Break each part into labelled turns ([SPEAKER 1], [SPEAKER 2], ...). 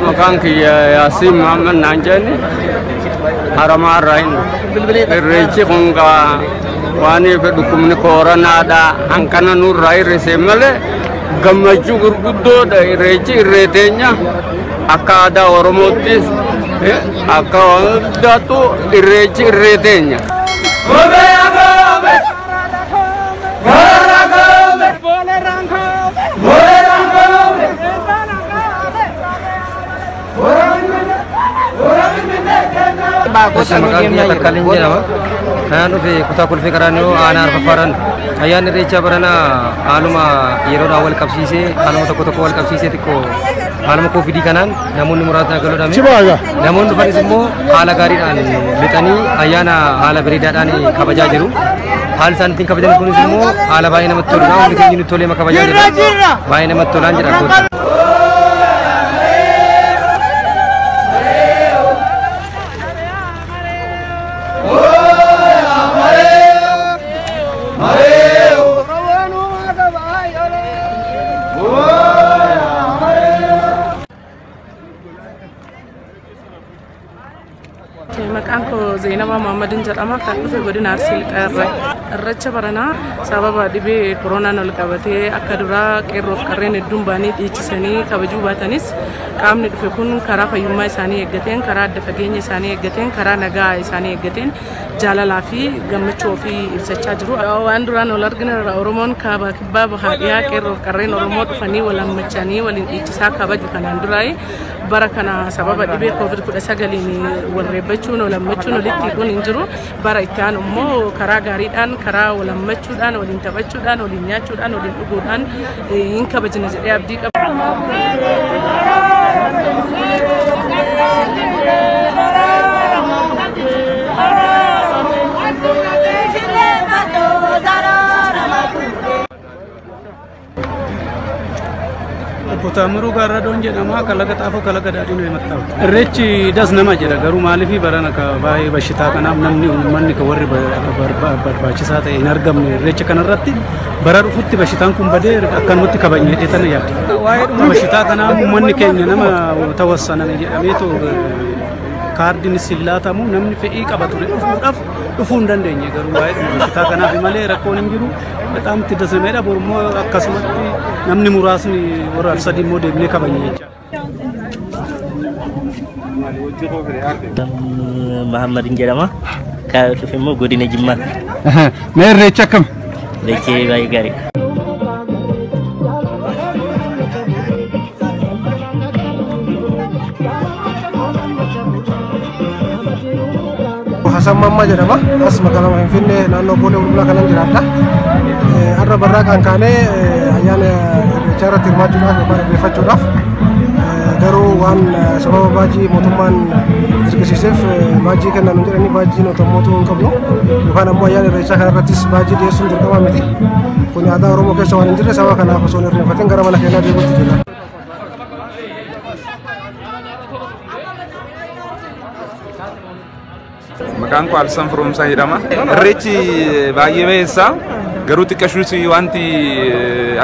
[SPEAKER 1] مكان كي ياسين محمد نانجاني هرمان راين الرئيس كونغا واني في دكمني كورونا دا أنكنا نور راي رسمله gammachu gurguddo da irreechi irreetenya akka aadaa oromootis akka waandaatu irreechi irreetenya Nanu fi kuta kulfi karanu anar paparan ayan recha barana aluma yero awal kapsise aluma toko awal kapsise tiko aluma ko vidi kanan namun muratna galo dami namun fari semua ala gari dan betani ayana ala berida dan kabaja jeru hal santing kabaja pun semua ala bayina matul na undi kini tole makabaja jeru bayina matulan jeru Makanko Zainaba Muhammadin Jarama kan dhufe godina Arsii irreecha baranaa sababa dhibee koronaan ol qabatee akka duraa qeerroof qarreen hedduun baanii dhiichisanii kabajuu baatanis qaamni dhufe kun karaa fayyummaa isaanii eeggateen karaa adda fageenya isaanii eeggateen karaa nagaa isaanii eeggateen jaalalaa fi gammachuu ofii ibsachaa jiru. Waan duraan ol argina Oromoon kaaba kibbaa bahaa dhiyaa qeerroof qarreen Oromoo dhufanii wal hammachanii waliin dhiichisaa kabaju kanaan duraa'e bara kana sababa dhibee COVID-19 wal reebbachuun wal hammachuun walitti kun hin jiru bara itti aanu immoo karaa gaariidhaan karaa wal hammachuudhaan waliin taphachuudhaan waliin nyaachuudhaan waliin dhuguudhaan hin kabajna jedhee abdii qaba. Potamuru garra don jedhama kalaga xaafoo kalaga daadhiin himattaa'u. Irreechi das nama jedha garuu maaliif barana ka baay'ee bashitaa kanaaf namni uummanni ka warri barbaachisaa ta'e hin argamne irreecha kanarratti bara dhufutti bashitaan kun badee akkanumatti kabajnee dheetana yaadda. Waa'ee dhuma bashitaa kanaaf uummanni keenya nama tawassanan jedhameetu kaardiin sillaatamu namni fe'ii qaba ture dhufuu hin dandeenye garuu waa'ee dhuma bashitaa kanaaf malee rakkoon hin jiru. Betam tidak semeda bormo akkasumatti namni muraasni warra sadii immoo deemnee kabajne jecha.
[SPEAKER 2] Muhammadin jedhama. Ka dhufe immoo godina Jimmaa.
[SPEAKER 3] Mee irreecha akkam?
[SPEAKER 2] Irreechi baay'ee gaarii.
[SPEAKER 4] Hasan Mamma jedhama. As magaalaa Finfinnee naannoo Boolee Ululaa kanan jiraadha. Har'a barraa kan kaane ayyaana irreechaa irratti hirmaachuudhaaf yookaan irreeffachuudhaaf garuu waan sababa baajii mootummaan dirqisiiseef baajii kennan jedhanii baajii mootummaa hin qabnu yookaan ammoo ayyaana irreechaa kana irrattis baajii dhiyeessuun dirqama miti. Kun aadaa Oromoo keessa waan hin jirre sababa kanaaf osoo hin irreeffatin gara mana keenyaa deebiitti jira.
[SPEAKER 5] Maqaan koo Alsan Firoomsaa jedhama. Irreechi baay'ee beessa garuu xiqqashuus wanti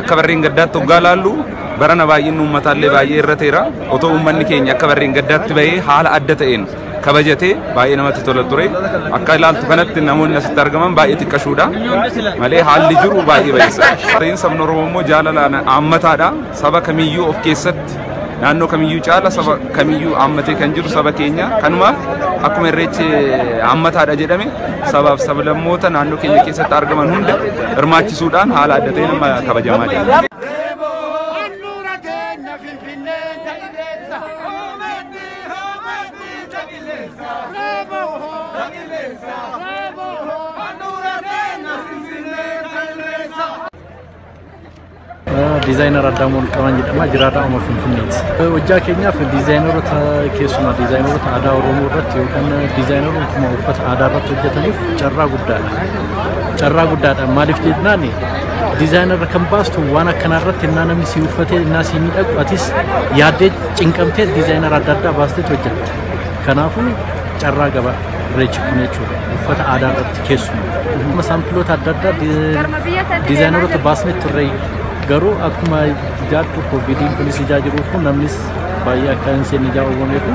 [SPEAKER 5] akka barreen gaddaatti hoggaa laallu barana baay'een uummataallee baay'ee irra ta'eera. Otoo uummanni keenya akka barreen gaddaatti bahee haala adda ta'een kabajatee baay'ee namatti tola ture. Akka ilaaltu kanatti namoonni asitti argaman baay'ee xiqqashuudha malee haalli jiru baay'ee beessa. Sabni Oromoo immoo jaalalaan haammataadha. Saba kamiyyuu of keessatti naannoo kamiyyuu caala saba kamiyyuu haammatee kan jiru saba keenya kanumaaf akkuma irreechi haammataadha jedhame sabaaf sablammoota naannoo keenya keessatti argaman hunda hirmaachisuudhaan haala adda ta'een kabajamaa jira.
[SPEAKER 6] Designer Adamul kawan jedhama jiraata Oromoo Finfinneeti. Hojjaa keenyaaf dizaayineroota keessumaa dizaayineroota aadaa Oromoo irratti yookaan dizaayineroota uffata aadaa irratti hojjetaniif carraa guddaadha. Carraa guddaadha maaliif jennaan dizaayinerra kan baastu waan akkanaa irratti innaa namni si uffatee innaa si miidhagu atis yaaddee cinqamtee dizaayinera adda addaa baastee hojjetta. Kanaafuu carraa gaba irreechi kun jechuudha uffata aadaa irratti keessumaa saampiloota adda addaa dizaayineroota baasnee turre garuu akkuma jaartu koviidiin kunis ijaa jiruuf namnis baay'ee akka hin seenne jaa'uumeefu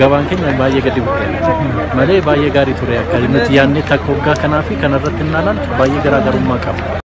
[SPEAKER 6] gabaan keenya baay'ee gadi bu'ee malee baay'ee gaarii ture akka nuti yaadne takka waggaa kanaa fi kanarratti ilaalan baay'ee garaagarummaa qaba.